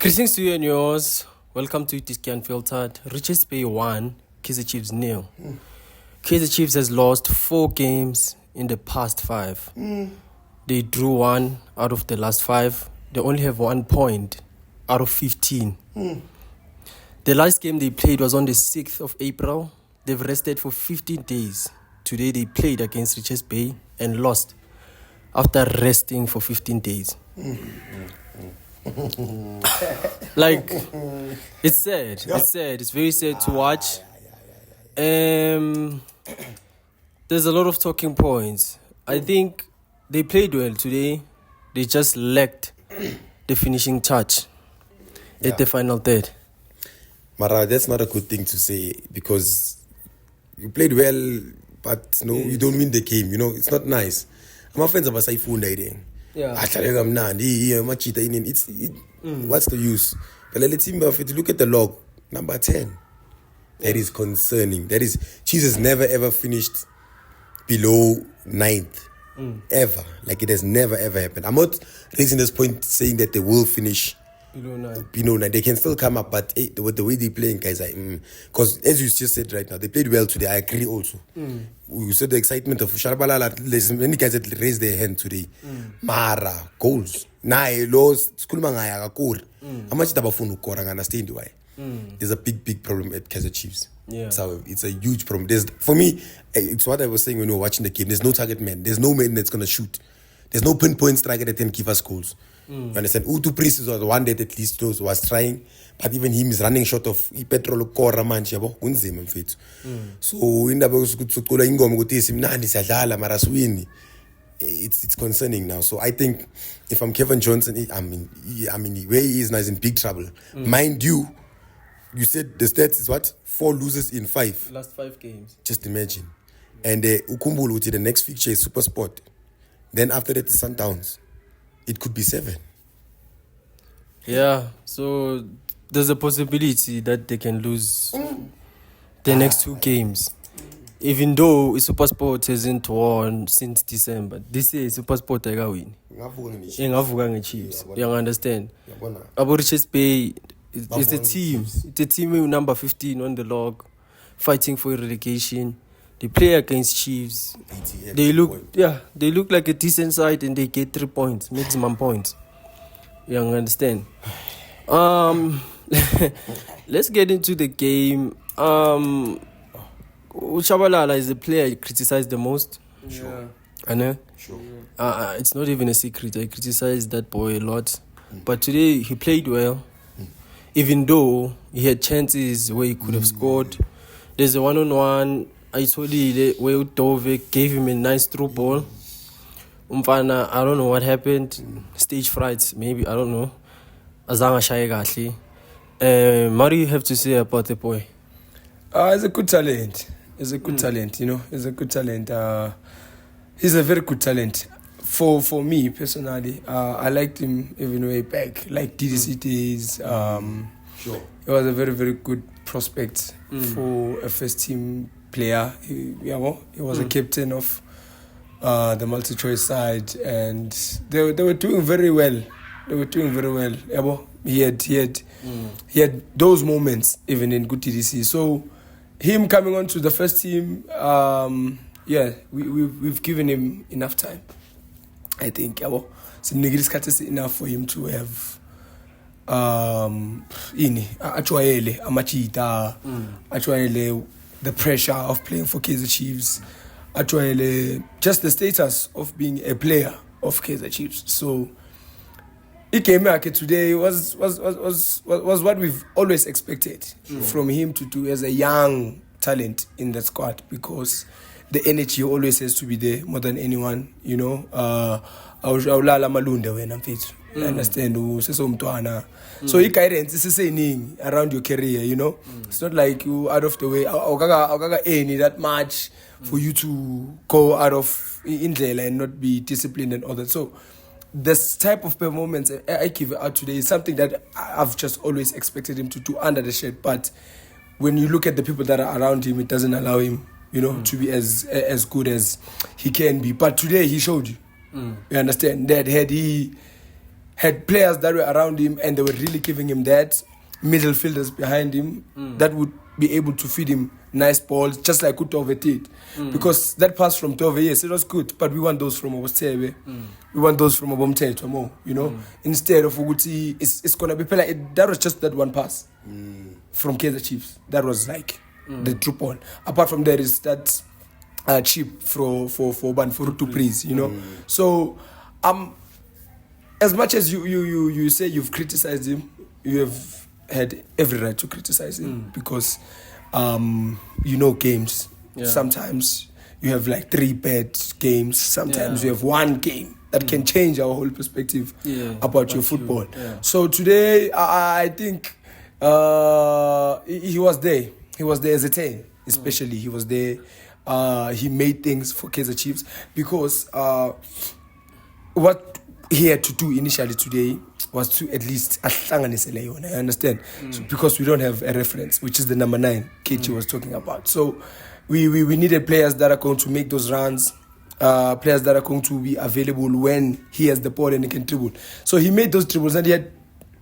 Greetings to you and yours. Welcome to Diskiunfiltered. Richards Bay 1, Kaizer Chiefs 0. Kaizer Chiefs has lost 4 games in the past 5. They drew 1 out of the last 5. They only have 1 point out of 15. The last game they played was on the 6th of April. They've rested for 15 days. Today they played against Richards Bay and lost after resting for 15 days. Like, it's sad. It's sad. It's very sad to watch. There's a lot of talking points. I think they played well today. They just lacked the finishing touch at the final third. Mara, that's not a good thing to say because you played well, but no, you don't win the game. You know, it's not nice. My friends are saying Yeah. what's the use? But let's see, if you look at the log, number 10, that is concerning. That is, Chiefs has never ever finished below 9th. Ever. Like, it has never ever happened. I'm not raising this point saying that they will finish below 9. They can still come up, but with the way they're playing, guys, because as you just said right now, they played well today. I agree also. We said the excitement of Shabalala. There's many guys that raised their hand today. Mara, goals. Nine lost. How much I understand why. There's a big problem at Kaizer Chiefs. Yeah. So it's a huge problem. For me, it's what I was saying when we were watching the game. There's no target man. There's no man that's going to shoot. There's no pinpoint striker that can give us goals. You understand? Preez was the one that at least was trying, but even him is running short of petrol kora manje yabo kunzima mfethu. So indaba yokucula ingoma ukuthi simnandi siyadlala mara siwini. It's concerning now. So I think if I'm Kevin Johnson, I mean where he is now is in big trouble. Mind you, you said the stats is what? 4 losses in 5. Last 5 games. Just imagine. And Ukumbulu, the next fixture is Super Sport. Then after that, the Sundowns. It could be 7. Yeah, so there's a possibility that they can lose the next 2 games. Even though SuperSport hasn't won since December. This year, SuperSport are going to win. Chiefs. You understand? About Richards Bay, it's a team. It's a team with number 15 on the log, fighting for relegation. They play against Chiefs. They look like a decent side and they get 3 points, maximum points. You understand? Let's get into the game. Shabalala is the player I criticize the most. Sure. I know. Sure. It's not even a secret. I criticize that boy a lot. But today he played well. Even though he had chances where he could have scored. There's a 1-on-1. I told you where Dove gave him a nice through ball. Umfana, I don't know what happened. Stage fright, maybe, I don't know. Azanga shy gahle. What do you have to say about the boy? He's a good talent. He's a good talent, you know. He's a good talent. He's a very good talent. For me, personally, I liked him even way back. Like DDC days. Sure. He was a very, very good prospect for a first-team player. He was a captain of the multi-choice side, and they were doing very well. He had those moments even in good TDC. So him coming on to the first team, we've given him enough time. I think enough for him to have the pressure of playing for Kaizer Chiefs, just the status of being a player of Kaizer Chiefs. So it came back today was what we've always expected from him to do as a young talent in the squad, because the energy always has to be there more than anyone, you know. Awulala malunde wena mfethu. I understand usesomntwana. So guidance is saying around your career, you know. It's not like you out of the way. Awukaga any that much for you to go out of indlela and not be disciplined and all that. So this type of performance I give out today is something that I've just always expected him to do under the shirt. But when you look at the people that are around him, it doesn't allow him, you know, to be as good as he can be. But today he showed you. You understand that had he had players that were around him and they were really giving him that, middle fielders behind him that would be able to feed him nice balls, just like Tove did. Because that pass from Tove, yes, it was good, but we want those from Obostebe. We want those from Mtetwa more, you know. Instead of Uguti, it's going to be that was just that one pass from Kaizer Chiefs. That was like the true ball. Apart from that is that chip for Preez, you know. So, as much as you say you've criticized him, you have had every right to criticize him because you know games. Sometimes you have like 3 bad games. Sometimes you have one game that can change our whole perspective about your football. So today, I think he was there. He was there as a 10, especially. He was there. He made things for Kaizer Chiefs because what he had to do initially today was to at least ahlanganisele yona, I understand. So because we don't have a reference, which is the number 9 KT was talking about. So we needed players that are going to make those runs, players that are going to be available when he has the ball and he can dribble. So he made those dribbles and he had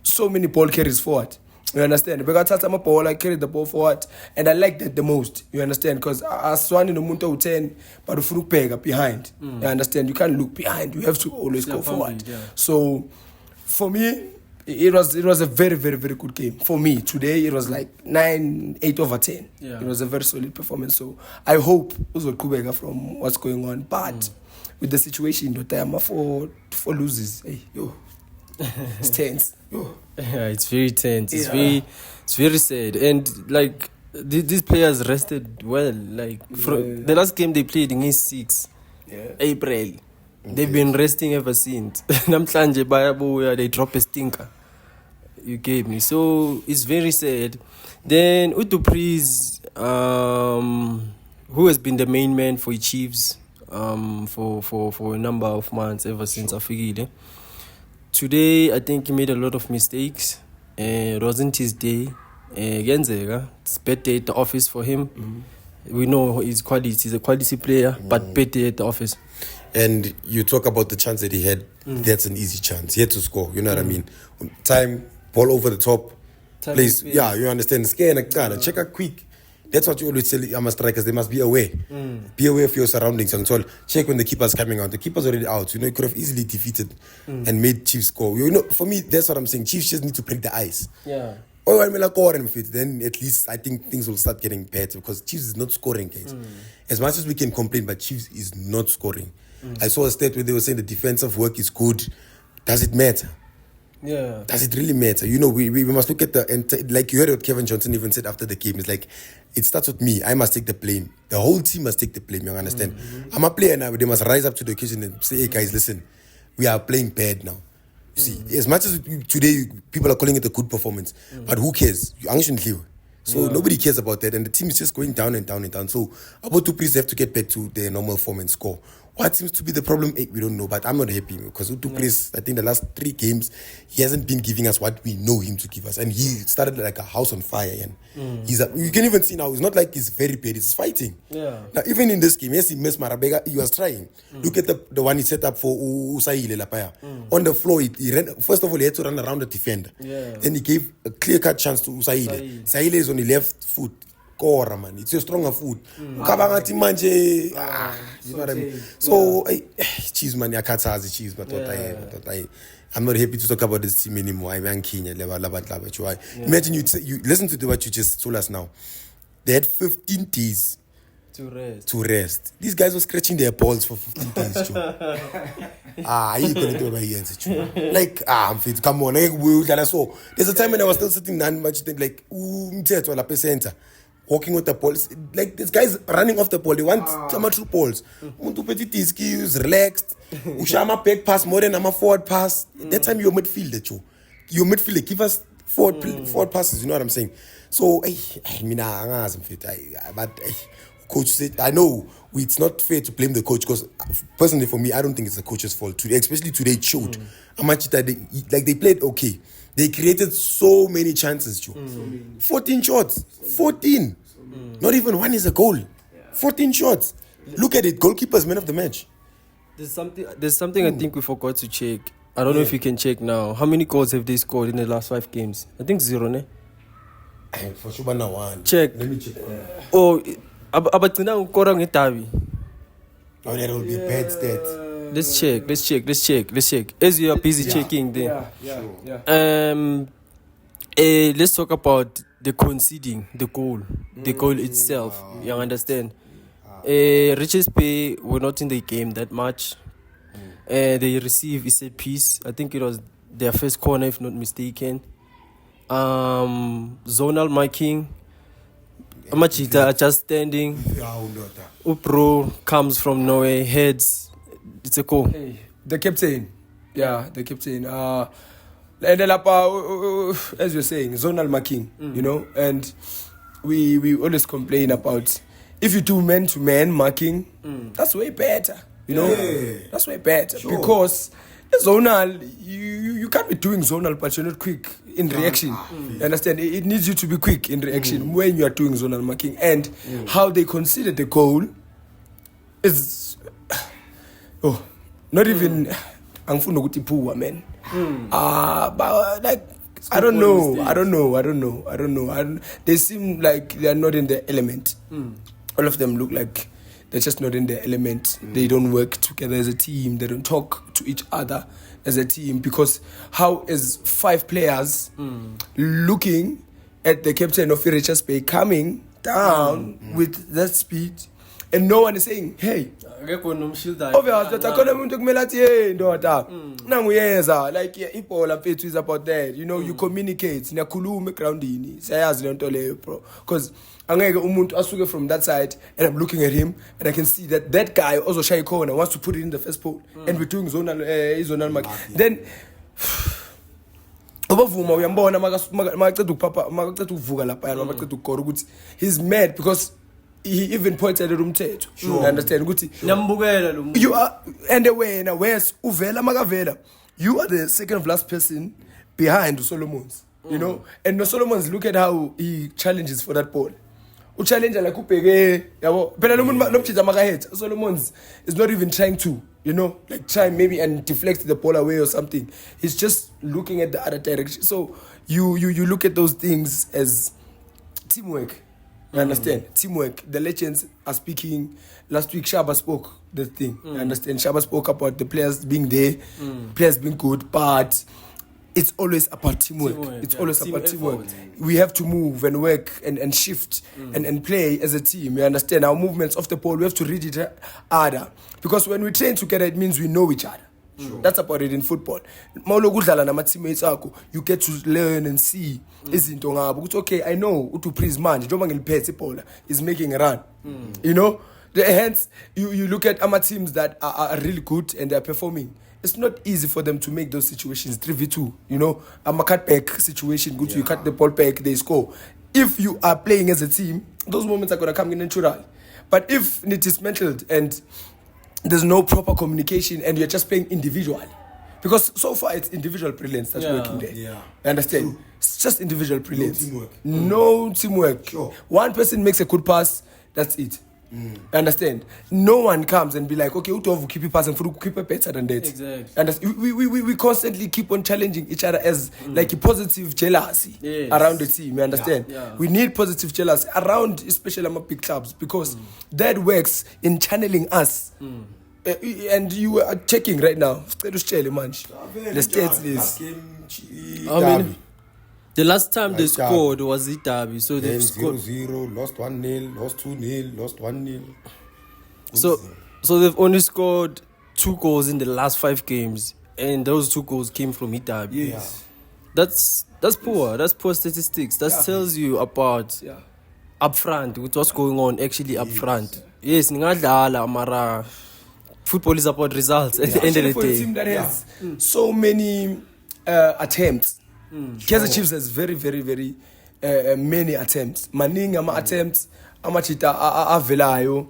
so many ball carries forward. You understand? Because I'm a ball, I carried the ball forward, and I like that the most. You understand? Because as one in the Munto 10, but if you look behind, you understand? You can't look behind. You have to always go forward. So for me, it was a very, very, very good game. For me, today it was like 8 over 10. It was a very solid performance. So I hope Uzo Kubega from what's going on. But with the situation, the time for loses, hey, yo, it's tense. Yo. Yeah, it's very tense. It's very sad. And like these players rested well. Like the last game they played in 6 April. They've been resting ever since. Namhlanje bayabuya, they drop a stinker. You gave me. So it's very sad. Then Preez, who has been the main man for Chiefs for a number of months ever since Afigile. Today, I think he made a lot of mistakes. It wasn't his day. It's bad day at the office for him. We know his quality. He's a quality player, but bad day at the office. And you talk about the chance that he had. That's an easy chance. He had to score. You know what I mean? Time, ball over the top. Place. Yeah, you understand. Check out quick. That's what you always tell strikers. They must be aware. Be aware of your surroundings. And so check when the keeper's coming out. The keeper's already out. You know, you could have easily defeated and made Chiefs score. You know, for me, that's what I'm saying. Chiefs just need to break the ice. Yeah. Then at least I think things will start getting better because Chiefs is not scoring, guys. As much as we can complain, but Chiefs is not scoring. I saw a stat where they were saying the defensive work is good. Does it matter? Yeah. Does it really matter? You know, we must look at like you heard what Kevin Johnson even said after the game. It's like, it starts with me. I must take the blame. The whole team must take the blame, you understand? I'm a player now. They must rise up to the occasion and say, hey, guys, listen, we are playing bad now. You see, as much as today people are calling it a good performance, but who cares? You actually So nobody cares about that, and the team is just going down and down and down. So about Preez have to get back to their normal form and score. What seems to be the problem, we don't know, but I'm not happy because Preez, I think the last 3 games, he hasn't been giving us what we know him to give us, and he started like a house on fire. And you can even see now, it's not like he's very bad, he's fighting. Yeah. Now, even in this game, yes, he missed Marabega, he was trying. Look at the one he set up for Usaile Lapaya. On the floor, he ran, first of all, he had to run around the defender. Then he gave a clear-cut chance to Usaile. Usaile is on the left foot. Kora, man. It's a stronger foot. You know what I mean? So, cheese, man. I can't say cheese, but I'm not happy to talk about this team anymore. I'm Kenya. Imagine you listen to what you just told us now. They had 15 days to rest. These guys were scratching their balls for 15 days. You couldn't do my hands. Like, I'm fit. Come on. There's a time when I was still sitting down, much like, Mtetwa la center. Walking with the ball. Like, this guy's running off the ball. They want some true balls. Muntu petit skills, relaxed. Ushama back pass more than a forward pass. That time you're midfielder, too. You're midfielder. Give us forward passes. You know what I'm saying? So, but coach said, I know it's not fair to blame the coach because personally for me, I don't think it's the coach's fault. Today, especially today, it showed how much they played okay. They created so many chances, Joe. 14 shots. 14. Not even one is a goal. 14 shots. Look at it. Goalkeeper's man of the match. There's something I think we forgot to check. I don't know if you can check now. How many goals have they scored in the last 5 games? I think 0, ne? For sure, now one. Check. Let me check. Oh, abagcina ukora ngedabi. Oh, that will be a bad stat. Let's check. As you are busy checking there. Let's talk about the conceding, the goal itself. You understand? Riches Bay were not in the game that much. They received a set piece. I think it was their first corner, if not mistaken. Zonal marking. Amachita are just standing. Upro comes from nowhere, heads. It's a goal. Hey, the captain. Yeah, the captain. And then, as you're saying, zonal marking, you know, and we always complain about if you do man-to-man marking, that's way better, you know. That's way better because zonal, you can't be doing zonal, but you're not quick in reaction. You understand? It needs you to be quick in reaction when you are doing zonal marking, and how they consider the goal is not even. Mfundo Vilakazi, man. But like I don't know. They seem like they are not in the element. All of them look like they're just not in the element. They don't work together as a team. They don't talk to each other as a team because how is 5 players looking at the captain of Richards Bay coming down with that speed, and no one is saying, "Hey." Obviously, like ibhola mfethu is about that. You know, you communicate, niyakhuluma groundini. Siyayazi lento leyo, bro. Because angeke umuntu asuke from that side and I'm looking at him and I can see that that guy also shy corner wants to put it in the first pole and we're doing zonal mark. Then obavuma uyambona makaqeda ukuvuka lapha yana makaqeda ukukora ukuthi he's mad because he even pointed at Mtetwa. You understand? You are, and where's Uvela Magavela? You are the second of last person behind Solomon's. You know? And Solomon's, look at how he challenges for that ball. Challenger like Solomon's is not even trying to, you know, like try maybe and deflect the ball away or something. He's just looking at the other direction. So you look at those things as teamwork. You understand? Teamwork. The legends are speaking. Last week, Shaba spoke the thing. You understand? Shaba spoke about the players being there, players being good, but it's always about teamwork. It's always about teamwork. We have to move and work and shift and play as a team. You understand? Our movements off the ball, we have to read it harder. Because when we train together, it means we know each other. That's about it in football. You get to learn and see. It's okay, I know Preez manje is making a run. You know? Hence, you look at our teams that are really good and they're performing. It's not easy for them to make those situations 3v2. You know, a cutback situation, you cut the ball back, they score. If you are playing as a team, those moments are gonna come in natural. But if it is dismantled and there's no proper communication and you're just playing individually, because so far it's individual brilliance that's working there. You understand? True. It's just individual brilliance. No teamwork. Sure. One person makes a good pass, that's it. Understand? No one comes and be like, okay, Utovu keep it passing for keep it better than that. Exactly. And we constantly keep on challenging each other as like a positive jealousy around the team. You understand? We need positive jealousy around, especially our big clubs, because that works in channeling us. And you are checking right now. The stats is. I mean, the last time they scored was the derby, so they scored 0-0, lost 1-0, lost 2-0, lost 1-0. So they've only scored 2 goals in the last 5 games, and those 2 goals came from the derby. Yes. That's poor. That's poor statistics. That tells you about up front, what's going on actually up front. Yes, ningadlala mara. Football is about results at the end of the day. For a team that has so many attempts. Kaizer Chiefs has very, very, very many attempts. Maningi attempts, amachita avelayo.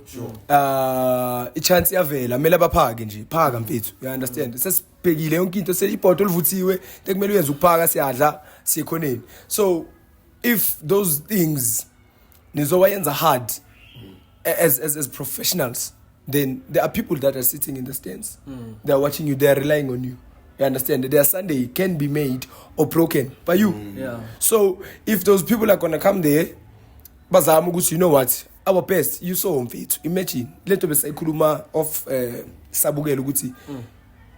Ichance yavela, mele baphake nje, phaka mfethu. You understand? Sesibhekile yonke into seyibhodo olivuthiwe, tekumele uyenze ukuphaka siyadla, siyekhoneni. So if those things nizowayenza hard as professionals, then there are people that are sitting in the stands. They are watching you, they are relying on you. You understand? Their Sunday can be made or broken by you. Yeah. So if those people are gonna come there, bazama ukuthi, you know what? Our best, you saw mfethu. Imagine, lento bese ikhuluma of sabukela ukuthi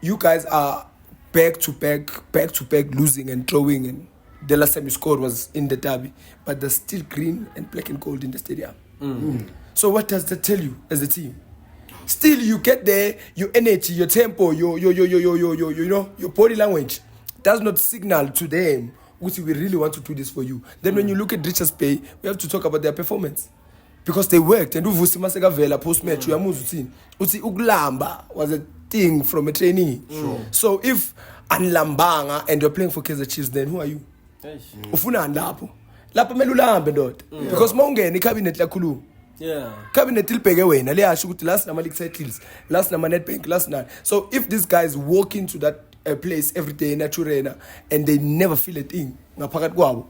you guys are back to back losing and drawing, and the last time you scored was in the derby, but there's still green and black and gold in the stadium. So what does that tell you as a team? Still, you get there, your energy, your tempo, your you know, your body language does not signal to them, we really want to do this for you. Then when you look at Richards Bay, we have to talk about their performance. Because they worked, and uvusi maseka vela post match uyamuzwa uthini uthi ukulamba was a thing from a trainee. So if anlambanga and you're playing for Kaizer Chiefs, then who are you? Ufuna lapho mele ulambe ndoda, because mawungena icabinet lakhuluma. Yeah. Cabinet ilibheke wena liyasho ukuthi last nama league titles, last nama Nedbank, last none. So if these guys walk into that place every day in Naturena and they never feel a thing ngaphakathi kwabo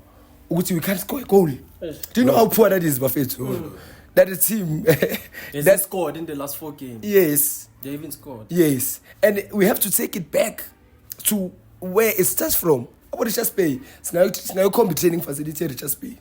ukuthi we can't score a goal. Do you know how poor that is, Bafethu? That is team that scored in the last 4 games. Yes. They even scored. Yes. And we have to take it back to where it starts from. About Richards Bay. Singayo combi training facility Richards Bay.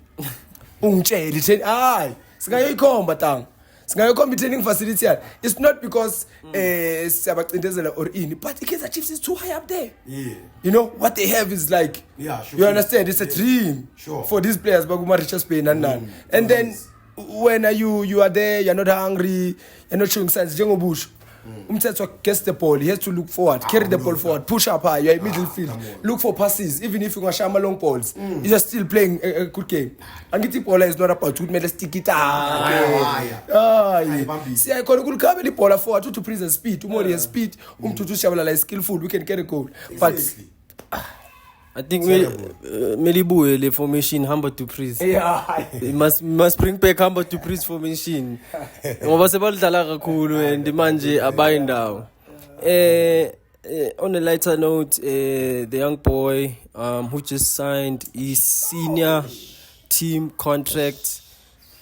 Ungitshela training. Hayi. Singayo ikhomba tang. Singayo combi training facility. It's not because siyabacindezela or ini, but Kaizer Chiefs is too high up there. Yeah. You know what they have is like, yeah, sure, you understand, it's a dream for these players, Baguma Richards Bay and then when you are there, you're not hungry, you're not showing signs. Bush, Mtetwa gets the ball, he has to look forward, carry the ball forward, push up high, you're in middle field, look for passes, even if you're going to shama long balls, you're just still playing a good game. And the ball is not about to make a stick it. See, I could come the ball forward to Preez and speed, tomorrow has speed, to Shabalala is skillful, we can get a goal. But I think Melibu le formation humble to Preez. Yeah. must bring back humble to Preez formation. Ngoba sebadlala kakhulu and manje abayi ndawo. On a lighter note, the young boy who just signed his senior team contract,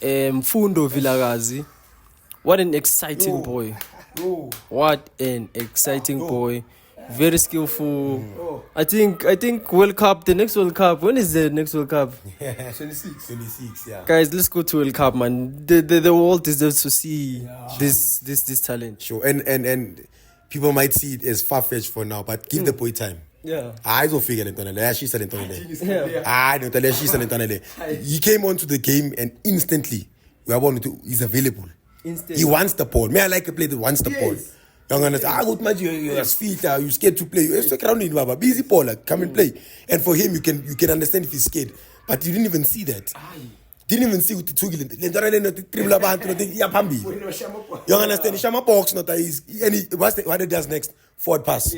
Mfundo Vilakazi. What an exciting boy. What an exciting boy. Very skillful. I think World Cup, the next World Cup. When is the next World Cup? 26, yeah. Guys, let's go to World Cup, man. The world deserves to see this talent. Sure. And people might see it as far-fetched for now, but give the boy time. Yeah. I don't figure it. He came onto the game and instantly he's available. He wants the ball. May I like a player that wants the ball. Young understand. You're scared to play. You're stuck around in Baba. Busy baller, come and play. And for him, you can understand if he's scared. But you didn't even see that. Didn't even see what the two. You understand? Shama box not what he does next? Forward pass.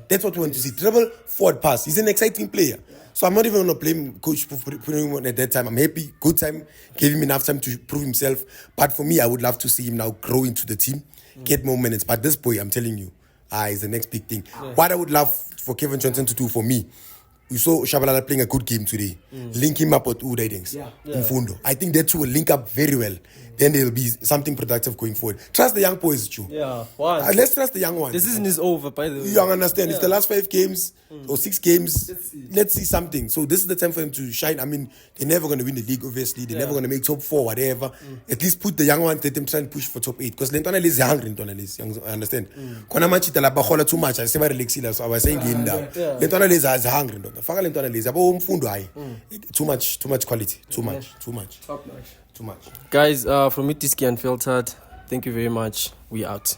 That's what we want to see. Treble forward pass. He's an exciting player. So I'm not even gonna blame coach for putting him on at that time. I'm happy. Good time. Gave him enough time to prove himself. But for me, I would love to see him now grow into the team. Get more minutes. But this boy, I'm telling you, is the next big thing. What I would love for Kevin Johnson to do for me, we saw Shabalala playing a good game today. Link him up with Udai Mfundo. I think that two will link up very well. Then there will be something productive going forward. Trust the young boys, Chu. Yeah, why? Let's trust the young ones. The season is over, by the way. You understand? It's the last 5 games or 6 games. Let's see something. So this is the time for them to shine. I mean, they're never going to win the league, obviously. They're never going to make top 4, whatever. At least put the young ones, let them try and push for top 8. Because Lentana is hungry, I understand. Kona machita la bahola too much. I say very relaxed, so I was saying game down. Lentana is hungry. Faka Lentana is abo mfundo high. Too much quality. Too much. Top notch. Too much. Guys, from Diskiunfiltered, thank you very much. We out.